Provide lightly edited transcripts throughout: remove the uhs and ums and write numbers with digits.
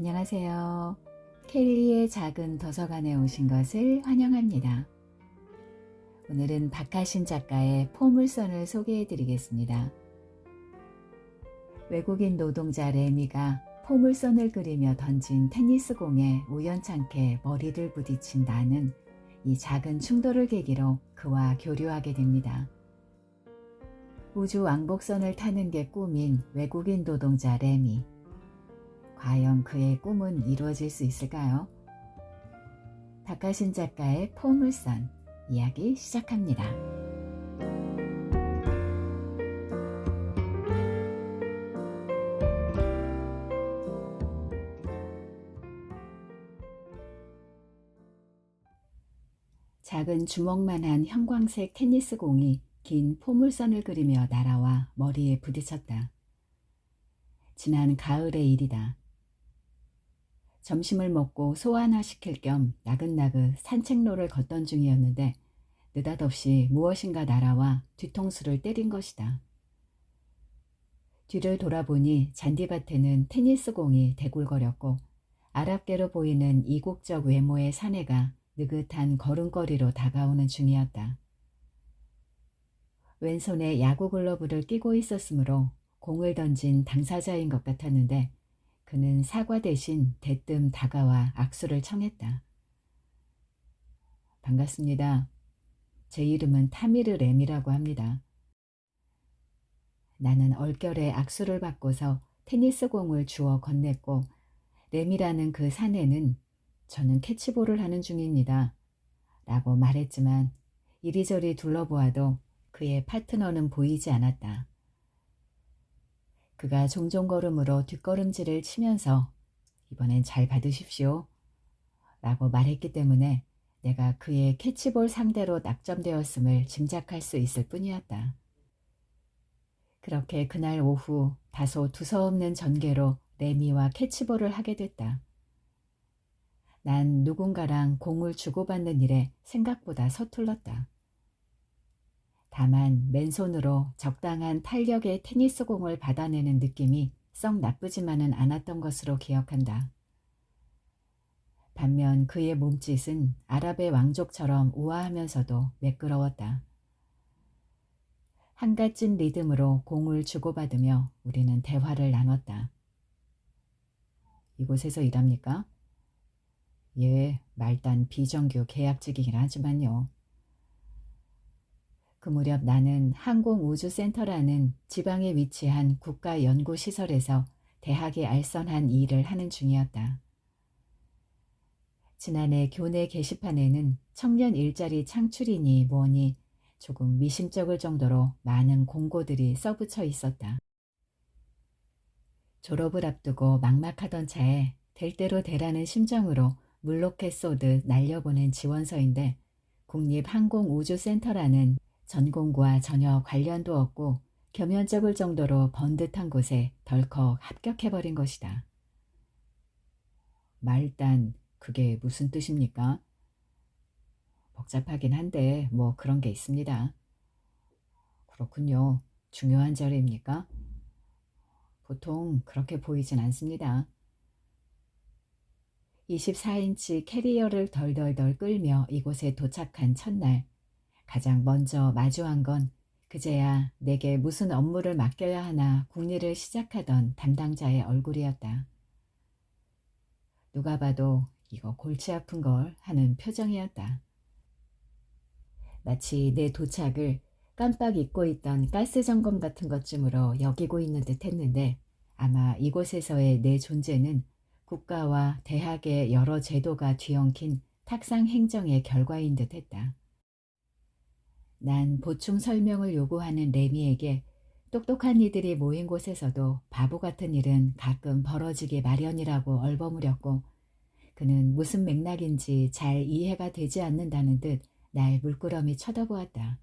안녕하세요. 켈리의 작은 도서관에 오신 것을 환영합니다. 오늘은 박하신 작가의 포물선을 소개해 드리겠습니다. 외국인 노동자 레미가 포물선을 그리며 던진 테니스 공에 우연찮게 머리를 부딪힌 나는 이 작은 충돌을 계기로 그와 교류하게 됩니다. 우주 왕복선을 타는 게 꿈인 외국인 노동자 레미. 과연 그의 꿈은 이루어질 수 있을까요? 박하신 작가의 포물선 이야기 시작합니다. 작은 주먹만한 형광색 테니스 공이 긴 포물선을 그리며 날아와 머리에 부딪혔다. 지난 가을의 일이다. 점심을 먹고 소화시킬 겸 나긋나긋 산책로를 걷던 중이었는데 느닷없이 무엇인가 날아와 뒤통수를 때린 것이다. 뒤를 돌아보니 잔디밭에는 테니스 공이 대굴거렸고 아랍계로 보이는 이국적 외모의 사내가 느긋한 걸음걸이로 다가오는 중이었다. 왼손에 야구 글러브를 끼고 있었으므로 공을 던진 당사자인 것 같았는데 그는 사과 대신 대뜸 다가와 악수를 청했다. 반갑습니다. 제 이름은 타미르 램이라고 합니다. 나는 얼결에 악수를 받고서 테니스 공을 주워 건넸고 램이라는 그 사내는 저는 캐치볼을 하는 중입니다. 라고 말했지만 이리저리 둘러보아도 그의 파트너는 보이지 않았다. 그가 종종 걸음으로 뒷걸음질을 치면서 이번엔 잘 받으십시오. 라고 말했기 때문에 내가 그의 캐치볼 상대로 낙점되었음을 짐작할 수 있을 뿐이었다. 그렇게 그날 오후 다소 두서없는 전개로 레미와 캐치볼을 하게 됐다. 난 누군가랑 공을 주고받는 일에 생각보다 서툴렀다. 다만 맨손으로 적당한 탄력의 테니스 공을 받아내는 느낌이 썩 나쁘지만은 않았던 것으로 기억한다. 반면 그의 몸짓은 아랍의 왕족처럼 우아하면서도 매끄러웠다. 한갓진 리듬으로 공을 주고받으며 우리는 대화를 나눴다. 이곳에서 일합니까? 예, 말단 비정규 계약직이긴 하지만요. 그 무렵 나는 항공우주센터라는 지방에 위치한 국가연구시설에서 대학에 알선한 일을 하는 중이었다. 지난해 교내 게시판에는 청년 일자리 창출이니 뭐니 조금 미심쩍을 정도로 많은 공고들이 써붙여 있었다. 졸업을 앞두고 막막하던 차에 될 대로 되라는 심정으로 물로켓 쏘듯 날려보낸 지원서인데 국립항공우주센터라는 전공과 전혀 관련도 없고 겸연쩍을 정도로 번듯한 곳에 덜컥 합격해버린 것이다. 말단, 그게 무슨 뜻입니까? 복잡하긴 한데 뭐 그런 게 있습니다. 그렇군요. 중요한 자리입니까? 보통 그렇게 보이진 않습니다. 24인치 캐리어를 덜덜덜 끌며 이곳에 도착한 첫날 가장 먼저 마주한 건 그제야 내게 무슨 업무를 맡겨야 하나 궁리를 시작하던 담당자의 얼굴이었다. 누가 봐도 이거 골치 아픈 걸 하는 표정이었다. 마치 내 도착을 깜빡 잊고 있던 가스 점검 같은 것쯤으로 여기고 있는 듯 했는데 아마 이곳에서의 내 존재는 국가와 대학의 여러 제도가 뒤엉킨 탁상 행정의 결과인 듯 했다. 난 보충 설명을 요구하는 레미에게 똑똑한 이들이 모인 곳에서도 바보 같은 일은 가끔 벌어지기 마련이라고 얼버무렸고 그는 무슨 맥락인지 잘 이해가 되지 않는다는 듯 날 물끄러미 쳐다보았다.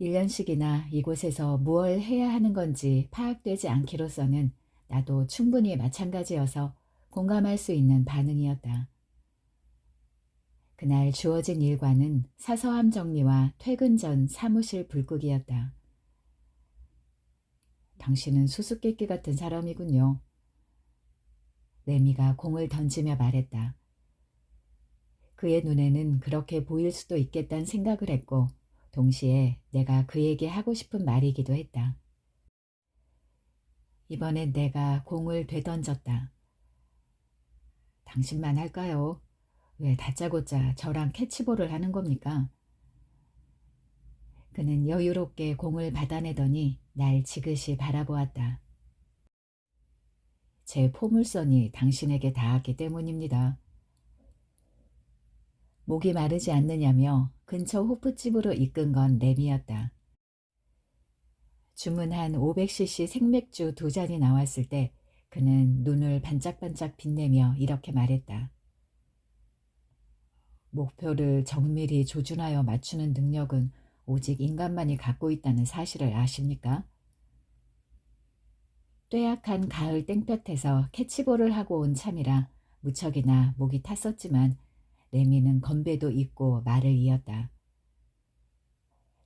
1년씩이나 이곳에서 무얼 해야 하는 건지 파악되지 않기로서는 나도 충분히 마찬가지여서 공감할 수 있는 반응이었다. 그날 주어진 일과는 사서함 정리와 퇴근 전 사무실 불국이었다. 당신은 수수께끼 같은 사람이군요. 레미가 공을 던지며 말했다. 그의 눈에는 그렇게 보일 수도 있겠다는 생각을 했고 동시에 내가 그에게 하고 싶은 말이기도 했다. 이번엔 내가 공을 되던졌다. 당신만 할까요? 왜 다짜고짜 저랑 캐치볼을 하는 겁니까? 그는 여유롭게 공을 받아내더니 날 지그시 바라보았다. 제 포물선이 당신에게 닿았기 때문입니다. 목이 마르지 않느냐며 근처 호프집으로 이끈 건 램이었다. 주문한 500cc 생맥주 2잔이 나왔을 때 그는 눈을 반짝반짝 빛내며 이렇게 말했다. 목표를 정밀히 조준하여 맞추는 능력은 오직 인간만이 갖고 있다는 사실을 아십니까? 뙤약한 가을 땡볕에서 캐치볼을 하고 온 참이라 무척이나 목이 탔었지만 레미는 건배도 있고 말을 이었다.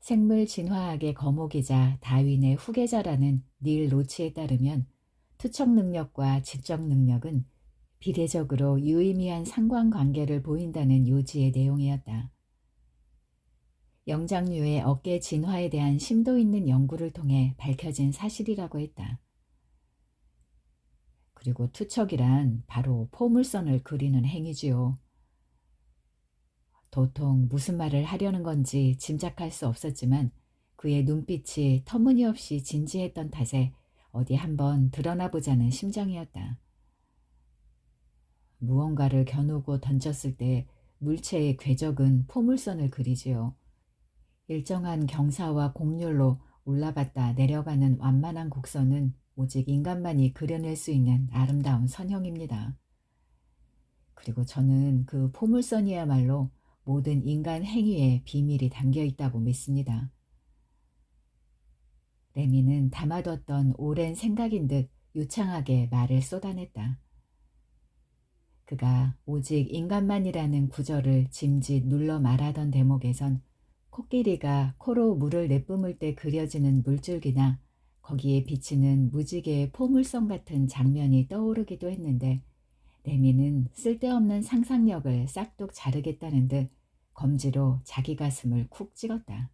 생물 진화학의 거목이자 다윈의 후계자라는 닐 로치에 따르면 투척 능력과 집적 능력은 비례적으로 유의미한 상관관계를 보인다는 요지의 내용이었다. 영장류의 어깨 진화에 대한 심도 있는 연구를 통해 밝혀진 사실이라고 했다. 그리고 투척이란 바로 포물선을 그리는 행위지요. 도통 무슨 말을 하려는 건지 짐작할 수 없었지만 그의 눈빛이 터무니없이 진지했던 탓에 어디 한번 드러나 보자는 심정이었다. 무언가를 겨누고 던졌을 때 물체의 궤적은 포물선을 그리지요. 일정한 경사와 곡률로 올라갔다 내려가는 완만한 곡선은 오직 인간만이 그려낼 수 있는 아름다운 선형입니다. 그리고 저는 그 포물선이야말로 모든 인간 행위에 비밀이 담겨 있다고 믿습니다. 레미는 담아뒀던 오랜 생각인 듯 유창하게 말을 쏟아냈다. 그가 오직 인간만이라는 구절을 짐짓 눌러 말하던 대목에선 코끼리가 코로 물을 내뿜을 때 그려지는 물줄기나 거기에 비치는 무지개의 포물선 같은 장면이 떠오르기도 했는데 레미는 쓸데없는 상상력을 싹둑 자르겠다는 듯 검지로 자기 가슴을 쿡 찍었다.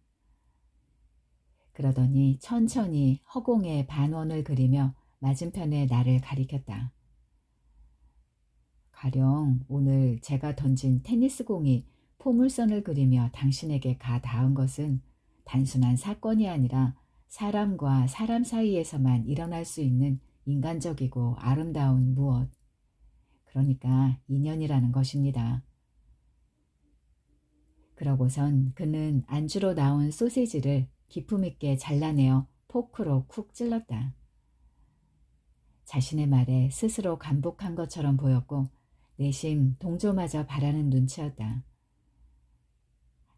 그러더니 천천히 허공에 반원을 그리며 맞은편에 나를 가리켰다. 가령 오늘 제가 던진 테니스 공이 포물선을 그리며 당신에게 가 닿은 것은 단순한 사건이 아니라 사람과 사람 사이에서만 일어날 수 있는 인간적이고 아름다운 무엇, 그러니까 인연이라는 것입니다. 그러고선 그는 안주로 나온 소시지를 기품있게 잘라내어 포크로 쿡 찔렀다. 자신의 말에 스스로 감복한 것처럼 보였고 내심 동조마저 바라는 눈치였다.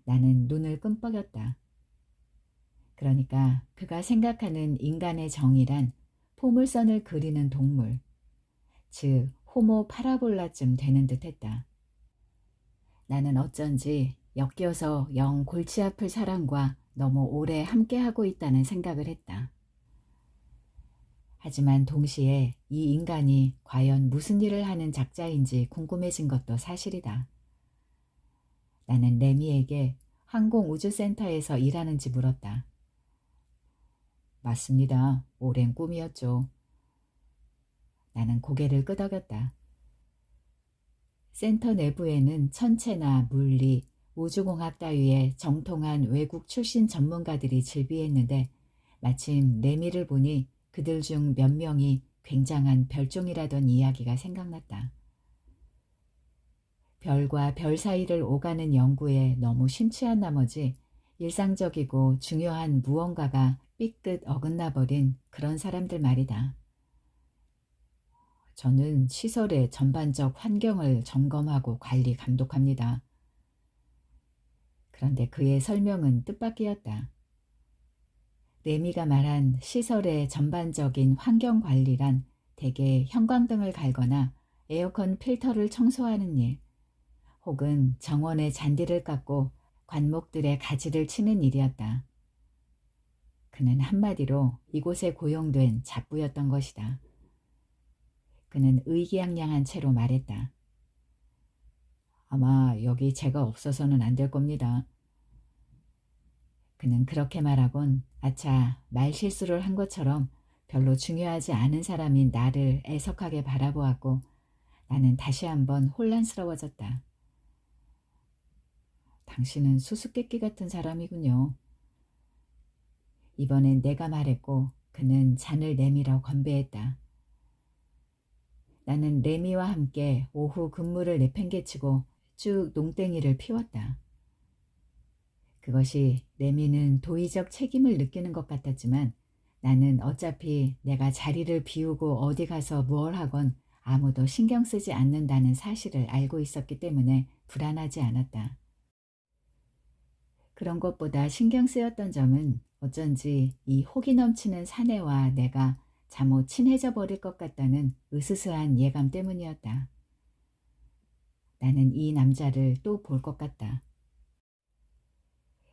나는 눈을 끔뻑였다. 그러니까 그가 생각하는 인간의 정의란 포물선을 그리는 동물, 즉 호모 파라볼라쯤 되는 듯했다. 나는 어쩐지 엮여서 영 골치 아플 사람과 너무 오래 함께하고 있다는 생각을 했다. 하지만 동시에 이 인간이 과연 무슨 일을 하는 작자인지 궁금해진 것도 사실이다. 나는 레미에게 항공우주센터에서 일하는지 물었다. 맞습니다. 오랜 꿈이었죠. 나는 고개를 끄덕였다. 센터 내부에는 천체나 물리, 우주공학 따위의 정통한 외국 출신 전문가들이 즐비했는데 마침 레미를 보니 그들 중 몇 명이 굉장한 별종이라던 이야기가 생각났다. 별과 별 사이를 오가는 연구에 너무 심취한 나머지 일상적이고 중요한 무언가가 삐끗 어긋나 버린 그런 사람들 말이다. 저는 시설의 전반적 환경을 점검하고 관리 감독합니다. 그런데 그의 설명은 뜻밖이었다. 레미가 말한 시설의 전반적인 환경 관리란 대개 형광등을 갈거나 에어컨 필터를 청소하는 일, 혹은 정원의 잔디를 깎고 관목들의 가지를 치는 일이었다. 그는 한마디로 이곳에 고용된 잡부였던 것이다. 그는 의기양양한 채로 말했다. 아마 여기 제가 없어서는 안 될 겁니다. 그는 그렇게 말하곤 아차 말실수를 한 것처럼 별로 중요하지 않은 사람인 나를 애석하게 바라보았고 나는 다시 한번 혼란스러워졌다. 당신은 수수께끼 같은 사람이군요. 이번엔 내가 말했고 그는 잔을 내밀어 건배했다. 나는 레미와 함께 오후 근무를 내팽개치고 쭉 농땡이를 피웠다. 그것이 레미는 도의적 책임을 느끼는 것 같았지만 나는 어차피 내가 자리를 비우고 어디 가서 무얼 하건 아무도 신경 쓰지 않는다는 사실을 알고 있었기 때문에 불안하지 않았다. 그런 것보다 신경 쓰였던 점은 어쩐지 이 호기 넘치는 사내와 내가 잠옷 친해져 버릴 것 같다는 으스스한 예감 때문이었다. 나는 이 남자를 또 볼 것 같다.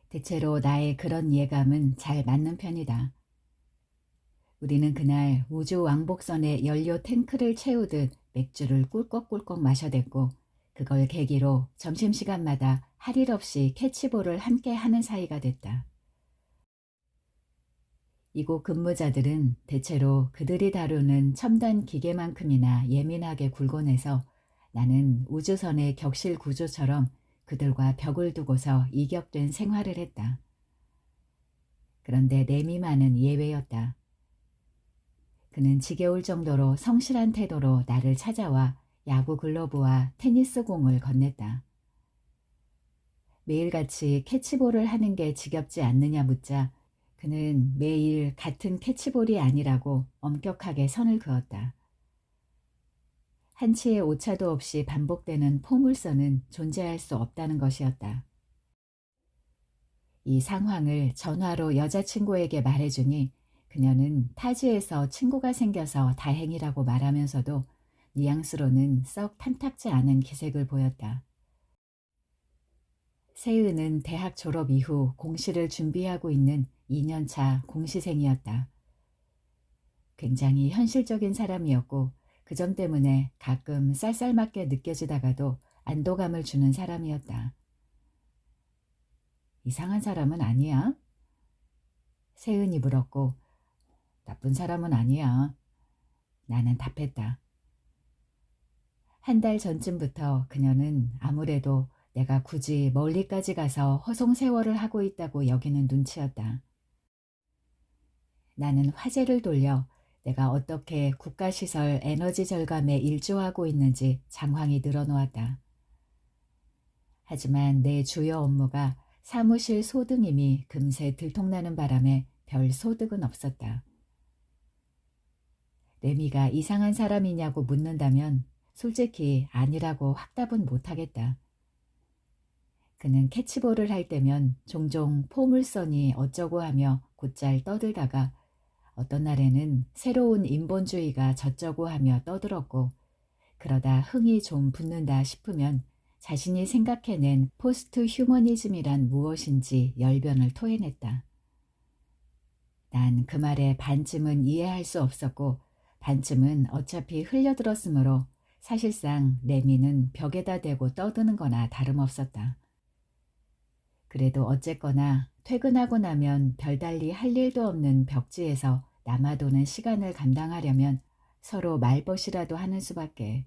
대체로 나의 그런 예감은 잘 맞는 편이다. 우리는 그날 우주 왕복선의 연료 탱크를 채우듯 맥주를 꿀꺽꿀꺽 마셔댔고 그걸 계기로 점심시간마다 할 일 없이 캐치볼을 함께 하는 사이가 됐다. 이곳 근무자들은 대체로 그들이 다루는 첨단 기계만큼이나 예민하게 굴곤 해서 나는 우주선의 격실 구조처럼 그들과 벽을 두고서 이격된 생활을 했다. 그런데 레미만은 예외였다. 그는 지겨울 정도로 성실한 태도로 나를 찾아와 야구 글러브와 테니스 공을 건넸다. 매일같이 캐치볼을 하는 게 지겹지 않느냐 묻자 그는 매일 같은 캐치볼이 아니라고 엄격하게 선을 그었다. 한치의 오차도 없이 반복되는 포물선은 존재할 수 없다는 것이었다. 이 상황을 전화로 여자친구에게 말해주니 그녀는 타지에서 친구가 생겨서 다행이라고 말하면서도 뉘앙스로는 썩 탐탁지 않은 기색을 보였다. 세은은 대학 졸업 이후 공시를 준비하고 있는 2년차 공시생이었다. 굉장히 현실적인 사람이었고 그 점 때문에 가끔 쌀쌀맞게 느껴지다가도 안도감을 주는 사람이었다. 이상한 사람은 아니야? 세은이 물었고 나쁜 사람은 아니야. 나는 답했다. 한 달 전쯤부터 그녀는 아무래도 내가 굳이 멀리까지 가서 허송세월을 하고 있다고 여기는 눈치였다. 나는 화제를 돌려 내가 어떻게 국가시설 에너지 절감에 일조하고 있는지 장황히 늘어놓았다. 하지만 내 주요 업무가 사무실 소등임이 금세 들통나는 바람에 별 소득은 없었다. 레미가 이상한 사람이냐고 묻는다면 솔직히 아니라고 확답은 못하겠다. 그는 캐치볼을 할 때면 종종 포물선이 어쩌고 하며 곧잘 떠들다가 어떤 날에는 새로운 인본주의가 저쩌고 하며 떠들었고 그러다 흥이 좀 붙는다 싶으면 자신이 생각해낸 포스트 휴머니즘이란 무엇인지 열변을 토해냈다. 난 그 말에 반쯤은 이해할 수 없었고 반쯤은 어차피 흘려들었으므로 사실상 레미는 벽에다 대고 떠드는 거나 다름없었다. 그래도 어쨌거나 퇴근하고 나면 별달리 할 일도 없는 벽지에서 남아도는 시간을 감당하려면 서로 말벗이라도 하는 수밖에.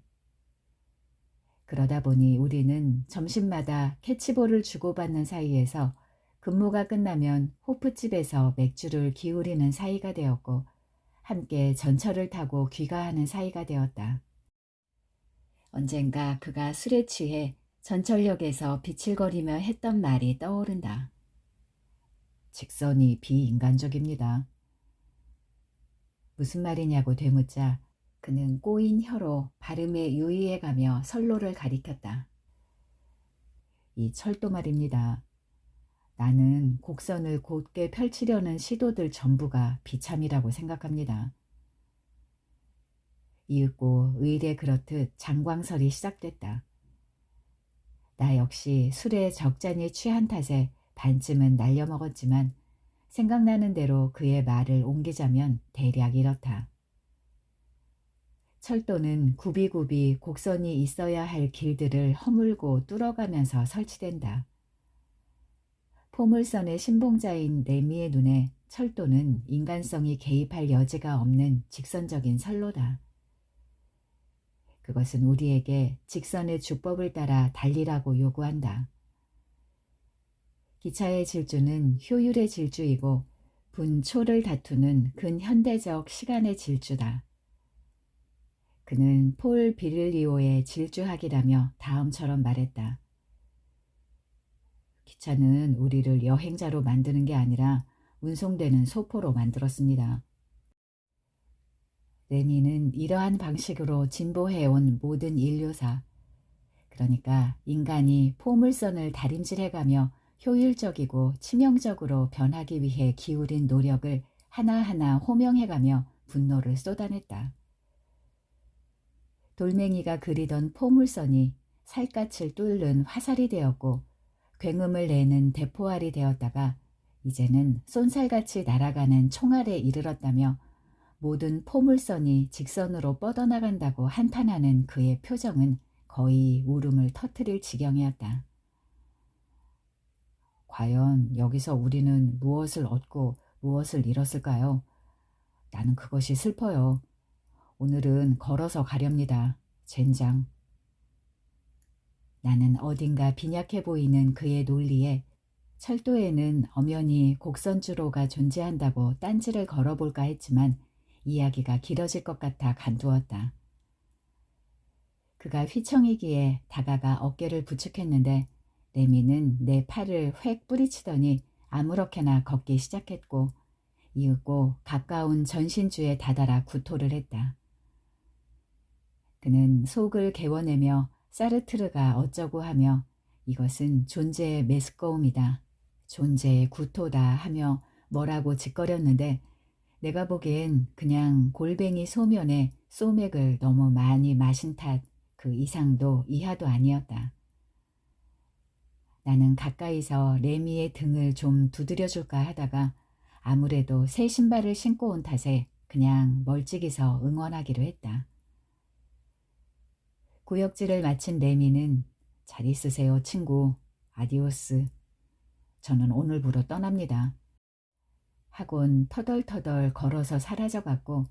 그러다 보니 우리는 점심마다 캐치볼을 주고받는 사이에서 근무가 끝나면 호프집에서 맥주를 기울이는 사이가 되었고 함께 전철을 타고 귀가하는 사이가 되었다. 언젠가 그가 술에 취해 전철역에서 비칠거리며 했던 말이 떠오른다. 직선이 비인간적입니다. 무슨 말이냐고 되묻자 그는 꼬인 혀로 발음에 유의해가며 선로를 가리켰다. 이 철도 말입니다. 나는 곡선을 곧게 펼치려는 시도들 전부가 비참이라고 생각합니다. 이윽고 의례 그렇듯 장광설이 시작됐다. 나 역시 술에 적잖이 취한 탓에 반쯤은 날려먹었지만 생각나는 대로 그의 말을 옮기자면 대략 이렇다. 철도는 굽이굽이 곡선이 있어야 할 길들을 허물고 뚫어가면서 설치된다. 포물선의 신봉자인 레미의 눈에 철도는 인간성이 개입할 여지가 없는 직선적인 선로다. 그것은 우리에게 직선의 주법을 따라 달리라고 요구한다. 기차의 질주는 효율의 질주이고 분초를 다투는 근현대적 시간의 질주다. 그는 폴 비릴리오의 질주학이라며 다음처럼 말했다. 기차는 우리를 여행자로 만드는 게 아니라 운송되는 소포로 만들었습니다. 레미는 이러한 방식으로 진보해온 모든 인류사, 그러니까 인간이 포물선을 다림질해가며 효율적이고 치명적으로 변하기 위해 기울인 노력을 하나하나 호명해가며 분노를 쏟아냈다. 돌멩이가 그리던 포물선이 살갗을 뚫는 화살이 되었고 굉음을 내는 대포알이 되었다가 이제는 쏜살같이 날아가는 총알에 이르렀다며 모든 포물선이 직선으로 뻗어나간다고 한탄하는 그의 표정은 거의 울음을 터뜨릴 지경이었다. 과연 여기서 우리는 무엇을 얻고 무엇을 잃었을까요? 나는 그것이 슬퍼요. 오늘은 걸어서 가렵니다. 젠장. 나는 어딘가 빈약해 보이는 그의 논리에 철도에는 엄연히 곡선주로가 존재한다고 딴지를 걸어볼까 했지만 이야기가 길어질 것 같아 간두었다. 그가 휘청이기에 다가가 어깨를 부축했는데 레미는 내 팔을 획 뿌리치더니 아무렇게나 걷기 시작했고 이윽고 가까운 전신주에 다다라 구토를 했다. 그는 속을 개워내며 사르트르가 어쩌고 하며 이것은 존재의 메스꺼움이다. 존재의 구토다 하며 뭐라고 짓거렸는데 내가 보기엔 그냥 골뱅이 소면에 소맥을 너무 많이 마신 탓 그 이상도 이하도 아니었다. 나는 가까이서 레미의 등을 좀 두드려줄까 하다가 아무래도 새 신발을 신고 온 탓에 그냥 멀찍이서 응원하기로 했다. 구역질을 마친 레미는 잘 있으세요 친구, 아디오스. 저는 오늘부로 떠납니다. 하곤 터덜터덜 걸어서 사라져갔고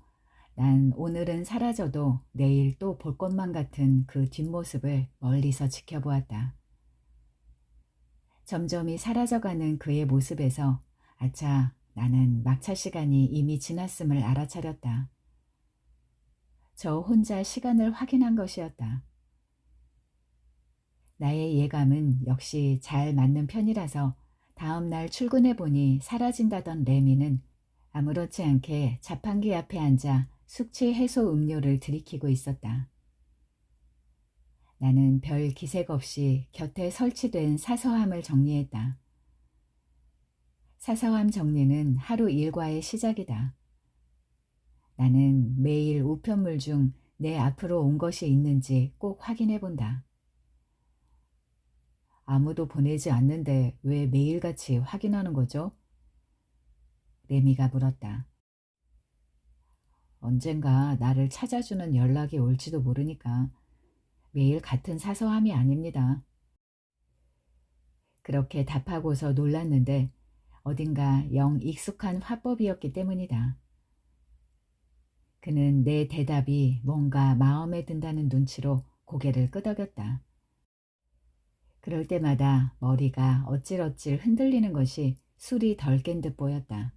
난 오늘은 사라져도 내일 또 볼 것만 같은 그 뒷모습을 멀리서 지켜보았다. 점점이 사라져가는 그의 모습에서 아차, 나는 막차 시간이 이미 지났음을 알아차렸다. 저 혼자 시간을 확인한 것이었다. 나의 예감은 역시 잘 맞는 편이라서 다음날 출근해보니 사라진다던 레미는 아무렇지 않게 자판기 앞에 앉아 숙취 해소 음료를 들이키고 있었다. 나는 별 기색 없이 곁에 설치된 사서함을 정리했다. 사서함 정리는 하루 일과의 시작이다. 나는 매일 우편물 중 내 앞으로 온 것이 있는지 꼭 확인해 본다. 아무도 보내지 않는데 왜 매일같이 확인하는 거죠? 레미가 물었다. 언젠가 나를 찾아주는 연락이 올지도 모르니까 매일 같은 사서함이 아닙니다. 그렇게 답하고서 놀랐는데 어딘가 영 익숙한 화법이었기 때문이다. 그는 내 대답이 뭔가 마음에 든다는 눈치로 고개를 끄덕였다. 그럴 때마다 머리가 어찔어찔 흔들리는 것이 술이 덜 깬 듯 보였다.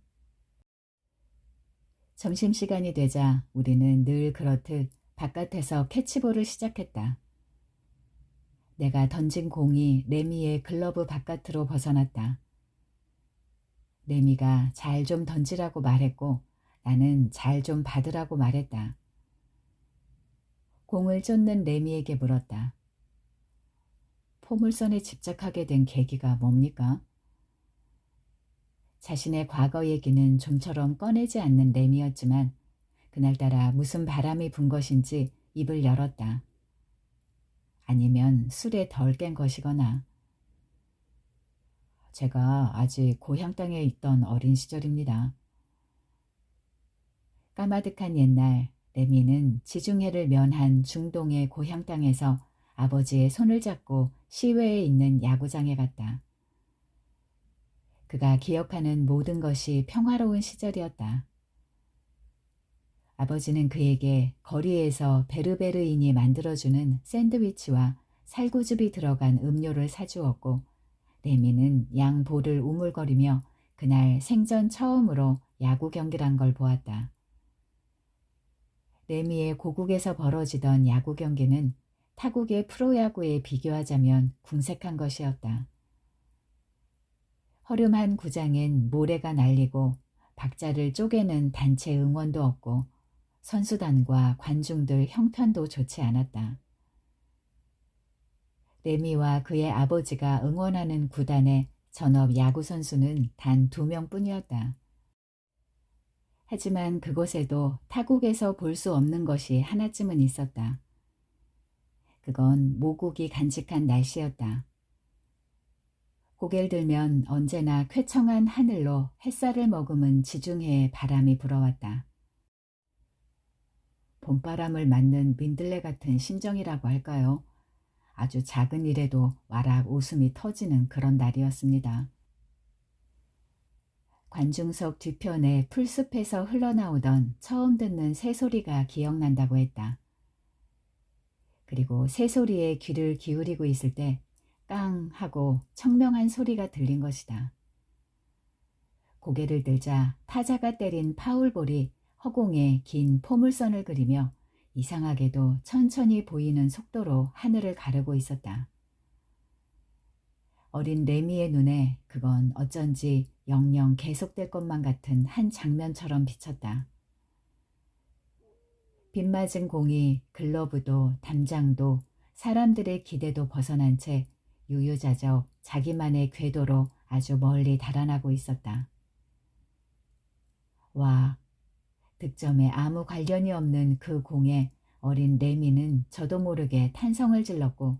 점심시간이 되자 우리는 늘 그렇듯 바깥에서 캐치볼을 시작했다. 내가 던진 공이 레미의 글러브 바깥으로 벗어났다. 레미가 잘 좀 던지라고 말했고 나는 잘 좀 받으라고 말했다. 공을 쫓는 레미에게 물었다. 포물선에 집착하게 된 계기가 뭡니까? 자신의 과거 얘기는 좀처럼 꺼내지 않는 레미였지만 그날따라 무슨 바람이 분 것인지 입을 열었다. 아니면 술에 덜 깬 것이거나. 제가 아직 고향 땅에 있던 어린 시절입니다. 까마득한 옛날 레미는 지중해를 면한 중동의 고향 땅에서 아버지의 손을 잡고 시외에 있는 야구장에 갔다. 그가 기억하는 모든 것이 평화로운 시절이었다. 아버지는 그에게 거리에서 베르베르인이 만들어주는 샌드위치와 살구즙이 들어간 음료를 사주었고, 레미는 양 볼을 우물거리며 그날 생전 처음으로 야구 경기란 걸 보았다. 레미의 고국에서 벌어지던 야구 경기는 타국의 프로야구에 비교하자면 궁색한 것이었다. 허름한 구장엔 모래가 날리고 박자를 쪼개는 단체 응원도 없고 선수단과 관중들 형편도 좋지 않았다. 레미와 그의 아버지가 응원하는 구단의 전업 야구 선수는 단 2명뿐이었다. 하지만 그곳에도 타국에서 볼 수 없는 것이 하나쯤은 있었다. 그건 모국이 간직한 날씨였다. 고개를 들면 언제나 쾌청한 하늘로 햇살을 머금은 지중해에 바람이 불어왔다. 봄바람을 맞는 민들레 같은 심정이라고 할까요? 아주 작은 일에도 와락 웃음이 터지는 그런 날이었습니다. 관중석 뒤편에 풀숲에서 흘러나오던 처음 듣는 새소리가 기억난다고 했다. 그리고 새소리에 귀를 기울이고 있을 때 깡 하고 청명한 소리가 들린 것이다. 고개를 들자 타자가 때린 파울볼이 허공에 긴 포물선을 그리며 이상하게도 천천히 보이는 속도로 하늘을 가르고 있었다. 어린 레미의 눈에 그건 어쩐지 영영 계속될 것만 같은 한 장면처럼 비쳤다. 빗맞은 공이 글러브도 담장도 사람들의 기대도 벗어난 채 유유자적 자기만의 궤도로 아주 멀리 달아나고 있었다. 와, 득점에 아무 관련이 없는 그 공에 어린 레미는 저도 모르게 탄성을 질렀고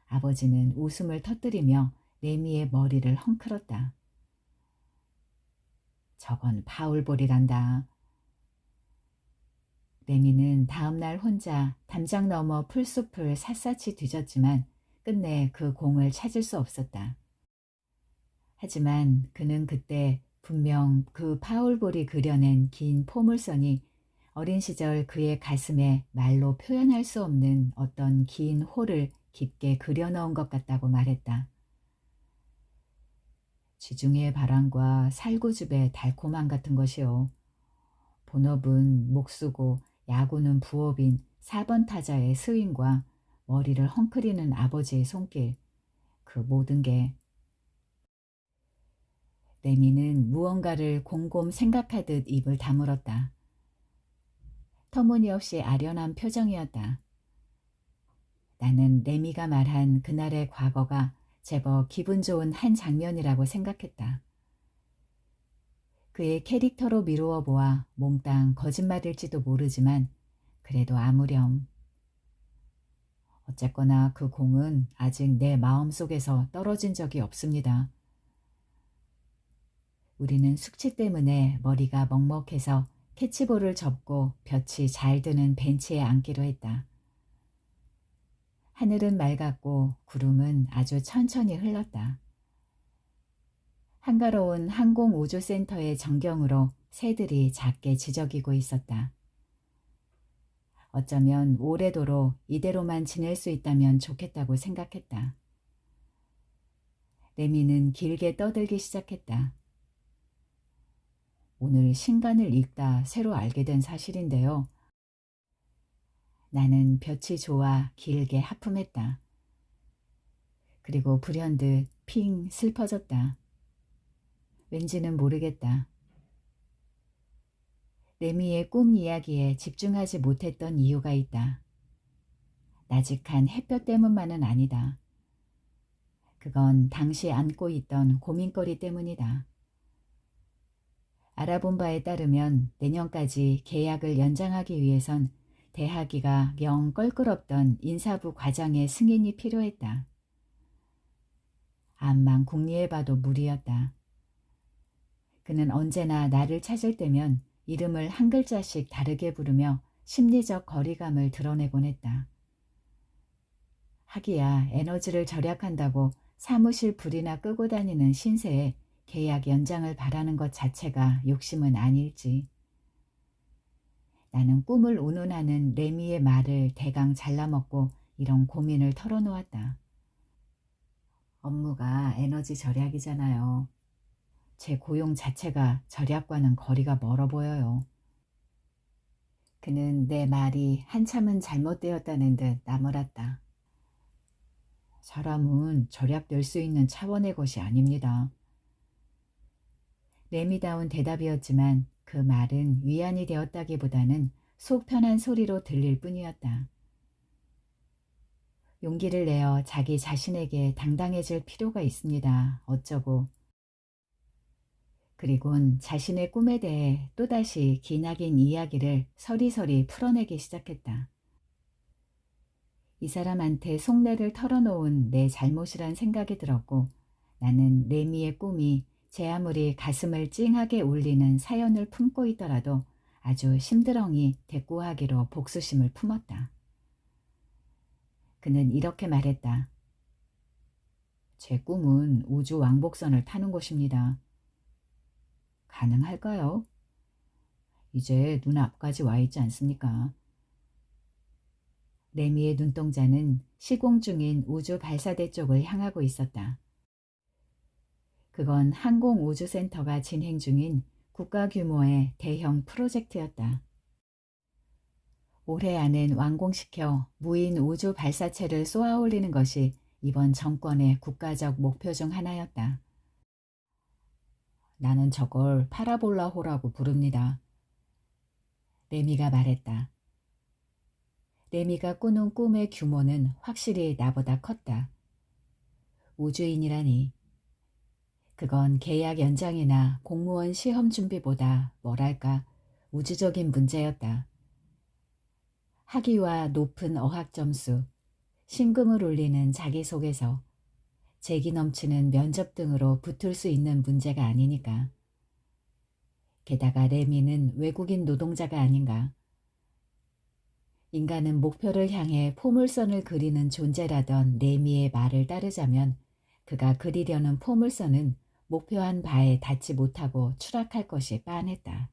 아버지는 웃음을 터뜨리며 레미의 머리를 헝클었다. 저건 파울볼이란다. 레미는 다음날 혼자 담장 너머 풀숲을 샅샅이 뒤졌지만 끝내 그 공을 찾을 수 없었다. 하지만 그는 그때 분명 그 파울볼이 그려낸 긴 포물선이 어린 시절 그의 가슴에 말로 표현할 수 없는 어떤 긴 홀을 깊게 그려넣은 것 같다고 말했다. 지중해의 바람과 살구즙의 달콤함 같은 것이요. 본업은 목수고 야구는 부업인 4번 타자의 스윙과 머리를 헝클이는 아버지의 손길, 그 모든 게. 레미는 무언가를 곰곰 생각하듯 입을 다물었다. 터무니없이 아련한 표정이었다. 나는 레미가 말한 그날의 과거가 제법 기분 좋은 한 장면이라고 생각했다. 그의 캐릭터로 미루어 보아 몽땅 거짓말일지도 모르지만 그래도 아무렴. 어쨌거나 그 공은 아직 내 마음속에서 떨어진 적이 없습니다. 우리는 숙취 때문에 머리가 먹먹해서 캐치볼을 접고 볕이 잘 드는 벤치에 앉기로 했다. 하늘은 맑았고 구름은 아주 천천히 흘렀다. 한가로운 항공우주센터의 전경으로 새들이 작게 지저귀고 있었다. 어쩌면 오래도록 이대로만 지낼 수 있다면 좋겠다고 생각했다. 레미는 길게 떠들기 시작했다. 오늘 신간을 읽다 새로 알게 된 사실인데요. 나는 볕이 좋아 길게 하품했다. 그리고 불현듯 핑 슬퍼졌다. 왠지는 모르겠다. 레미의 꿈 이야기에 집중하지 못했던 이유가 있다. 나직한 햇볕 때문만은 아니다. 그건 당시 안고 있던 고민거리 때문이다. 알아본 바에 따르면 내년까지 계약을 연장하기 위해선 대하기가 영 껄끄럽던 인사부 과장의 승인이 필요했다. 암만 궁리해봐도 무리였다. 그는 언제나 나를 찾을 때면 이름을 한 글자씩 다르게 부르며 심리적 거리감을 드러내곤 했다. 하기야 에너지를 절약한다고 사무실 불이나 끄고 다니는 신세에 계약 연장을 바라는 것 자체가 욕심은 아닐지. 나는 꿈을 운운하는 레미의 말을 대강 잘라먹고 이런 고민을 털어놓았다. 업무가 에너지 절약이잖아요. 제 고용 자체가 절약과는 거리가 멀어 보여요. 그는 내 말이 한참은 잘못되었다는 듯 나무랐다. 사람은 절약될 수 있는 차원의 것이 아닙니다. 레미다운 대답이었지만 그 말은 위안이 되었다기보다는 속 편한 소리로 들릴 뿐이었다. 용기를 내어 자기 자신에게 당당해질 필요가 있습니다. 어쩌고. 그리곤 자신의 꿈에 대해 또다시 기나긴 이야기를 서리서리 풀어내기 시작했다. 이 사람한테 속내를 털어놓은 내 잘못이란 생각이 들었고 나는 레미의 꿈이 제 아무리 가슴을 찡하게 울리는 사연을 품고 있더라도 아주 심드렁이 대꾸하기로 복수심을 품었다. 그는 이렇게 말했다. 제 꿈은 우주 왕복선을 타는 것입니다. 가능할까요? 이제 눈앞까지 와 있지 않습니까? 레미의 눈동자는 시공 중인 우주 발사대 쪽을 향하고 있었다. 그건 항공우주센터가 진행 중인 국가 규모의 대형 프로젝트였다. 올해 안엔 완공시켜 무인 우주 발사체를 쏘아올리는 것이 이번 정권의 국가적 목표 중 하나였다. 나는 저걸 파라볼라호라고 부릅니다. 레미가 말했다. 레미가 꾸는 꿈의 규모는 확실히 나보다 컸다. 우주인이라니. 그건 계약 연장이나 공무원 시험 준비보다 뭐랄까 우주적인 문제였다. 학위와 높은 어학 점수, 신금을 울리는 자기소개서, 재기 넘치는 면접 등으로 붙을 수 있는 문제가 아니니까. 게다가 레미는 외국인 노동자가 아닌가. 인간은 목표를 향해 포물선을 그리는 존재라던 레미의 말을 따르자면 그가 그리려는 포물선은 목표한 바에 닿지 못하고 추락할 것이 빤했다.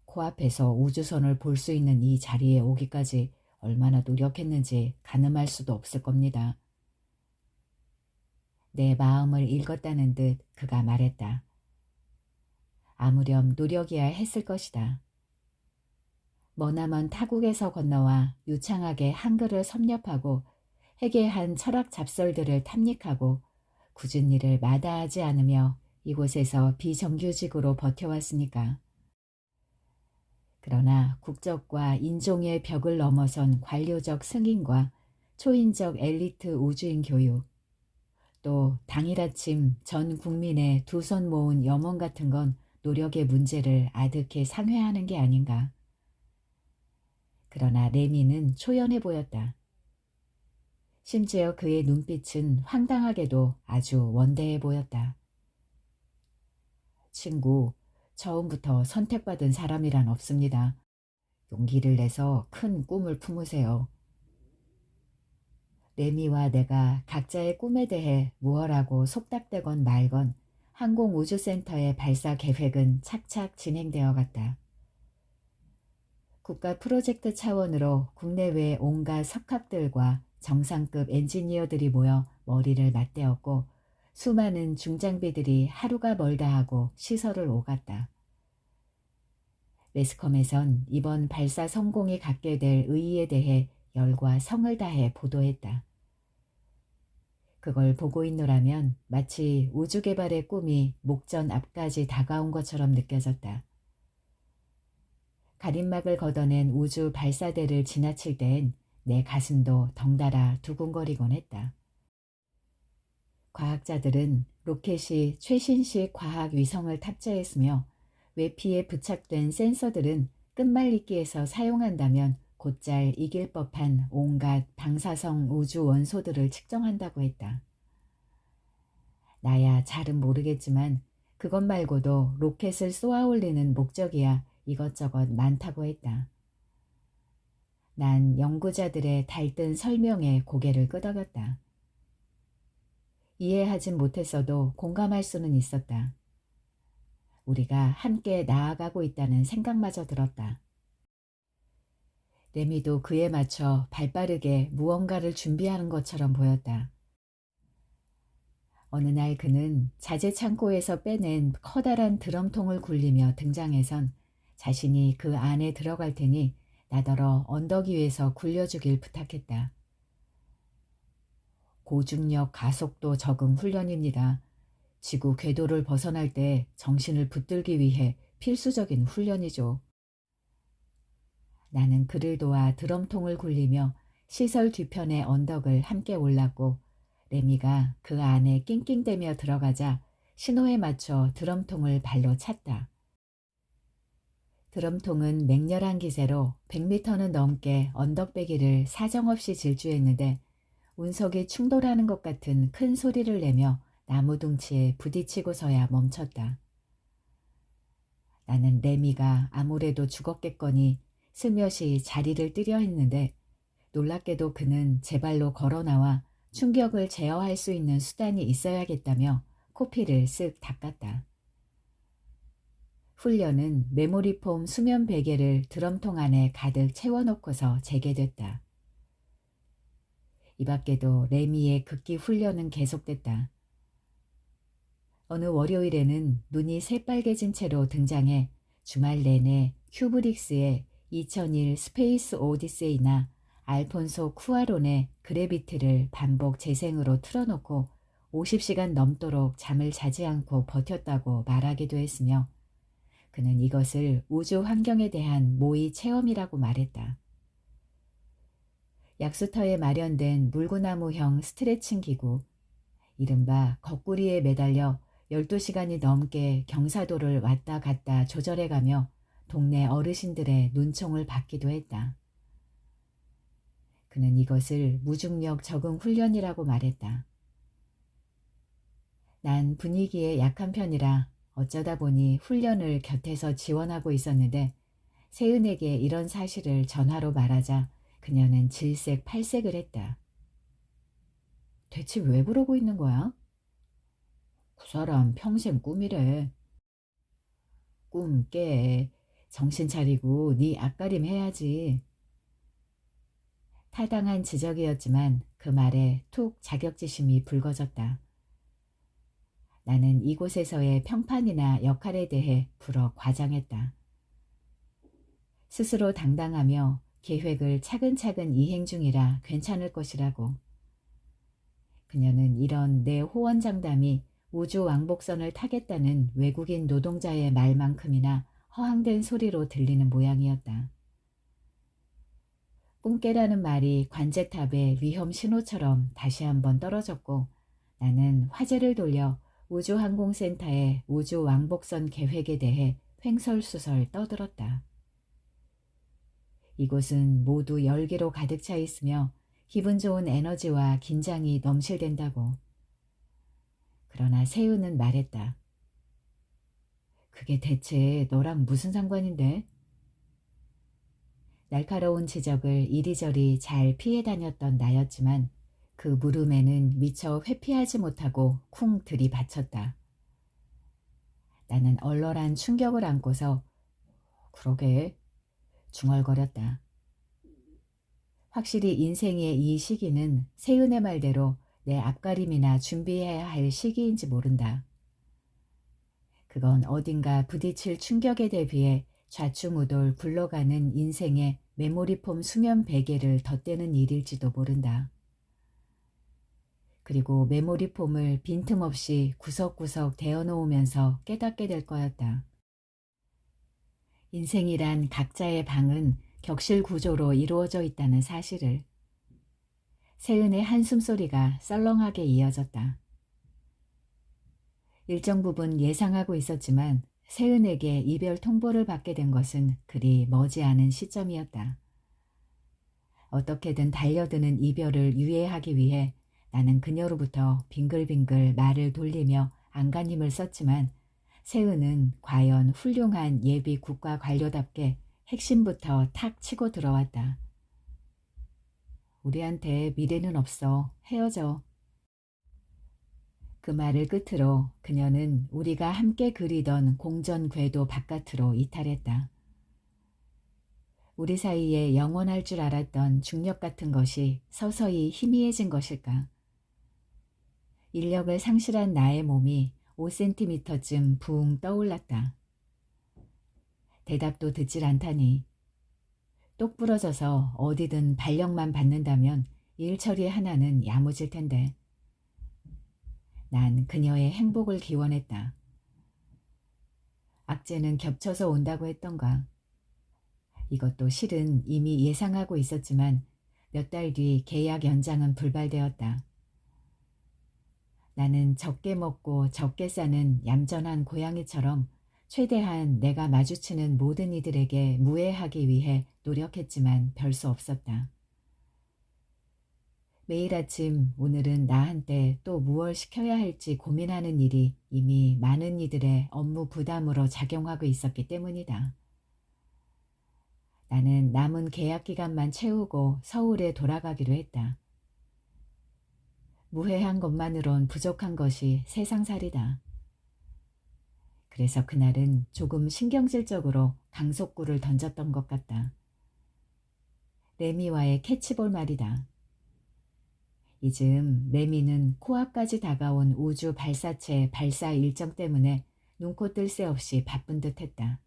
코앞에서 우주선을 볼 수 있는 이 자리에 오기까지 얼마나 노력했는지 가늠할 수도 없을 겁니다. 내 마음을 읽었다는 듯 그가 말했다. 아무렴 노력이야 했을 것이다. 머나먼 타국에서 건너와 유창하게 한글을 섭렵하고 해괴한 철학 잡설들을 탐닉하고 굳은 일을 마다하지 않으며 이곳에서 비정규직으로 버텨왔으니까. 그러나 국적과 인종의 벽을 넘어선 관료적 승인과 초인적 엘리트 우주인 교육, 또 당일 아침 전 국민의 두 손 모은 염원 같은 건 노력의 문제를 아득히 상회하는 게 아닌가. 그러나 레미는 초연해 보였다. 심지어 그의 눈빛은 황당하게도 아주 원대해 보였다. 친구, 처음부터 선택받은 사람이란 없습니다. 용기를 내서 큰 꿈을 품으세요. 레미와 내가 각자의 꿈에 대해 무엇라고 속닥대건 말건 항공우주센터의 발사 계획은 착착 진행되어 갔다. 국가 프로젝트 차원으로 국내외 온갖 석학들과 정상급 엔지니어들이 모여 머리를 맞대었고 수많은 중장비들이 하루가 멀다 하고 시설을 오갔다. 매스컴에선 이번 발사 성공이 갖게 될 의의에 대해 열과 성을 다해 보도했다. 그걸 보고 있노라면 마치 우주개발의 꿈이 목전 앞까지 다가온 것처럼 느껴졌다. 가림막을 걷어낸 우주 발사대를 지나칠 땐 내 가슴도 덩달아 두근거리곤 했다. 과학자들은 로켓이 최신식 과학 위성을 탑재했으며 외피에 부착된 센서들은 끝말잇기에서 사용한다면 곧잘 이길 법한 온갖 방사성 우주 원소들을 측정한다고 했다. 나야 잘은 모르겠지만 그것 말고도 로켓을 쏘아올리는 목적이야 이것저것 많다고 했다. 난 연구자들의 달뜬 설명에 고개를 끄덕였다. 이해하진 못했어도 공감할 수는 있었다. 우리가 함께 나아가고 있다는 생각마저 들었다. 레미도 그에 맞춰 발빠르게 무언가를 준비하는 것처럼 보였다. 어느 날 그는 자재 창고에서 빼낸 커다란 드럼통을 굴리며 등장해선 자신이 그 안에 들어갈 테니 나더러 언덕 위에서 굴려주길 부탁했다. 고중력 가속도 적응 훈련입니다. 지구 궤도를 벗어날 때 정신을 붙들기 위해 필수적인 훈련이죠. 나는 그를 도와 드럼통을 굴리며 시설 뒤편의 언덕을 함께 올랐고 레미가 그 안에 낑낑대며 들어가자 신호에 맞춰 드럼통을 발로 찼다. 드럼통은 맹렬한 기세로 100m는 넘게 언덕배기를 사정없이 질주했는데 운석이 충돌하는 것 같은 큰 소리를 내며 나무 둥치에 부딪히고서야 멈췄다. 나는 레미가 아무래도 죽었겠거니 슬며시 자리를 뜨려 했는데 놀랍게도 그는 제 발로 걸어 나와 충격을 제어할 수 있는 수단이 있어야겠다며 코피를 쓱 닦았다. 훈련은 메모리폼 수면 베개를 드럼통 안에 가득 채워놓고서 재개됐다. 이 밖에도 레미의 극기 훈련은 계속됐다. 어느 월요일에는 눈이 새빨개진 채로 등장해 주말 내내 큐브릭스의 2001 스페이스 오디세이나 알폰소 쿠아론의 그래비티를 반복 재생으로 틀어놓고 50시간 넘도록 잠을 자지 않고 버텼다고 말하기도 했으며 그는 이것을 우주 환경에 대한 모의 체험이라고 말했다. 약수터에 마련된 물구나무형 스트레칭 기구, 이른바 거꾸리에 매달려 12시간이 넘게 경사도를 왔다 갔다 조절해가며 동네 어르신들의 눈총을 받기도 했다. 그는 이것을 무중력 적응 훈련이라고 말했다. 난 분위기에 약한 편이라 어쩌다 보니 훈련을 곁에서 지원하고 있었는데 세은에게 이런 사실을 전화로 말하자 그녀는 질색팔색을 했다. 대체 왜 그러고 있는 거야? 그 사람 평생 꿈이래. 꿈 깨. 정신 차리고 네 앞가림 해야지. 타당한 지적이었지만 그 말에 툭 자격지심이 붉어졌다. 나는 이곳에서의 평판이나 역할에 대해 불어 과장했다. 스스로 당당하며 계획을 차근차근 이행 중이라 괜찮을 것이라고. 그녀는 이런 내 호언장담이 우주 왕복선을 타겠다는 외국인 노동자의 말만큼이나 허황된 소리로 들리는 모양이었다. 꿈깨라는 말이 관제탑의 위험 신호처럼 다시 한번 떨어졌고 나는 화제를 돌려 우주항공센터의 우주 왕복선 계획에 대해 횡설수설 떠들었다. 이곳은 모두 열기로 가득 차 있으며 기분 좋은 에너지와 긴장이 넘실댄다고. 그러나 세우는 말했다. 그게 대체 너랑 무슨 상관인데? 날카로운 지적을 이리저리 잘 피해 다녔던 나였지만 그 물음에는 미처 회피하지 못하고 쿵 들이받쳤다. 나는 얼얼한 충격을 안고서 그러게 중얼거렸다. 확실히 인생의 이 시기는 세은의 말대로 내 앞가림이나 준비해야 할 시기인지 모른다. 그건 어딘가 부딪힐 충격에 대비해 좌충우돌 굴러가는 인생의 메모리폼 수면 베개를 덧대는 일일지도 모른다. 그리고 메모리폼을 빈틈없이 구석구석 대어놓으면서 깨닫게 될 거였다. 인생이란 각자의 방은 격실 구조로 이루어져 있다는 사실을. 세은의 한숨소리가 썰렁하게 이어졌다. 일정 부분 예상하고 있었지만 세은에게 이별 통보를 받게 된 것은 그리 머지않은 시점이었다. 어떻게든 달려드는 이별을 유예하기 위해 나는 그녀로부터 빙글빙글 말을 돌리며 안간힘을 썼지만 세은은 과연 훌륭한 예비 국가 관료답게 핵심부터 탁 치고 들어왔다. 우리한테 미래는 없어. 헤어져. 그 말을 끝으로 그녀는 우리가 함께 그리던 공전 궤도 바깥으로 이탈했다. 우리 사이에 영원할 줄 알았던 중력 같은 것이 서서히 희미해진 것일까? 인력을 상실한 나의 몸이 5cm쯤 붕 떠올랐다. 대답도 듣질 않다니. 똑 부러져서 어디든 발령만 받는다면 일 처리 하나는 야무질 텐데. 난 그녀의 행복을 기원했다. 악재는 겹쳐서 온다고 했던가. 이것도 실은 이미 예상하고 있었지만 몇 달 뒤 계약 연장은 불발되었다. 나는 적게 먹고 적게 싸는 얌전한 고양이처럼 최대한 내가 마주치는 모든 이들에게 무해하기 위해 노력했지만 별 수 없었다. 매일 아침 오늘은 나한테 또 무얼 시켜야 할지 고민하는 일이 이미 많은 이들의 업무 부담으로 작용하고 있었기 때문이다. 나는 남은 계약 기간만 채우고 서울에 돌아가기로 했다. 무해한 것만으론 부족한 것이 세상살이다. 그래서 그날은 조금 신경질적으로 강속구를 던졌던 것 같다. 레미와의 캐치볼 말이다. 이즘 레미는 코앞까지 다가온 우주 발사체 발사 일정 때문에 눈코 뜰 새 없이 바쁜 듯 했다.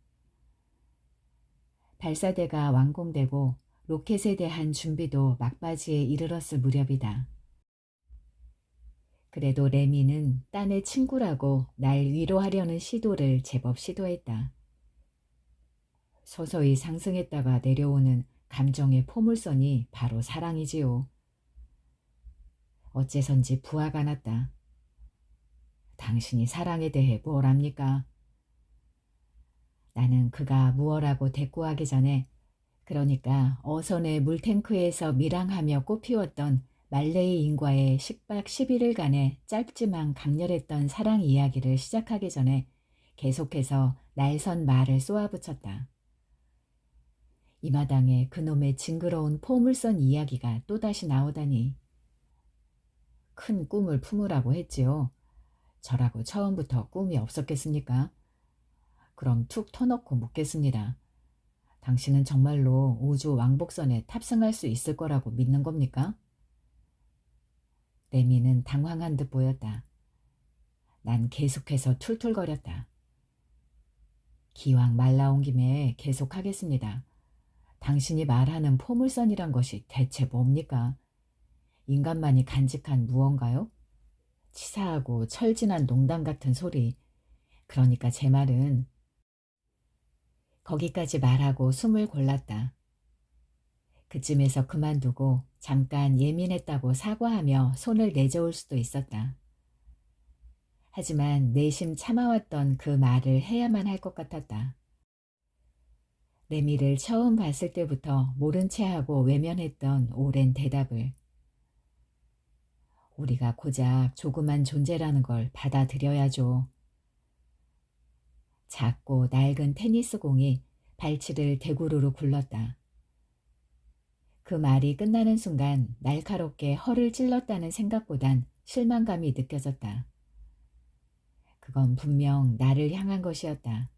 발사대가 완공되고 로켓에 대한 준비도 막바지에 이르렀을 무렵이다. 그래도 레미는 딴의 친구라고 날 위로하려는 시도를 제법 시도했다. 서서히 상승했다가 내려오는 감정의 포물선이 바로 사랑이지요. 어째선지 부하가 났다. 당신이 사랑에 대해 뭘 압니까? 나는 그가 무엇라고 대꾸하기 전에, 그러니까 어선의 물탱크에서 밀항하며 꽃피웠던 말레이 인과의 10박 11일간의 짧지만 강렬했던 사랑 이야기를 시작하기 전에 계속해서 날선 말을 쏘아붙였다. 이 마당에 그놈의 징그러운 포물선 이야기가 또다시 나오다니. 큰 꿈을 품으라고 했지요. 저라고 처음부터 꿈이 없었겠습니까? 그럼 툭 터놓고 묻겠습니다. 당신은 정말로 우주 왕복선에 탑승할 수 있을 거라고 믿는 겁니까? 레미는 당황한 듯 보였다. 난 계속해서 툴툴거렸다. 기왕 말 나온 김에 계속하겠습니다. 당신이 말하는 포물선이란 것이 대체 뭡니까? 인간만이 간직한 무언가요? 치사하고 철진한 농담 같은 소리. 그러니까 제 말은. 거기까지 말하고 숨을 골랐다. 그쯤에서 그만두고 잠깐 예민했다고 사과하며 손을 내저을 수도 있었다. 하지만 내심 참아왔던 그 말을 해야만 할 것 같았다. 레미를 처음 봤을 때부터 모른 채 하고 외면했던 오랜 대답을. 우리가 고작 조그만 존재라는 걸 받아들여야죠. 작고 낡은 테니스 공이 발치를 대구르르 굴렀다. 그 말이 끝나는 순간 날카롭게 허를 찔렀다는 생각보단 실망감이 느껴졌다. 그건 분명 나를 향한 것이었다.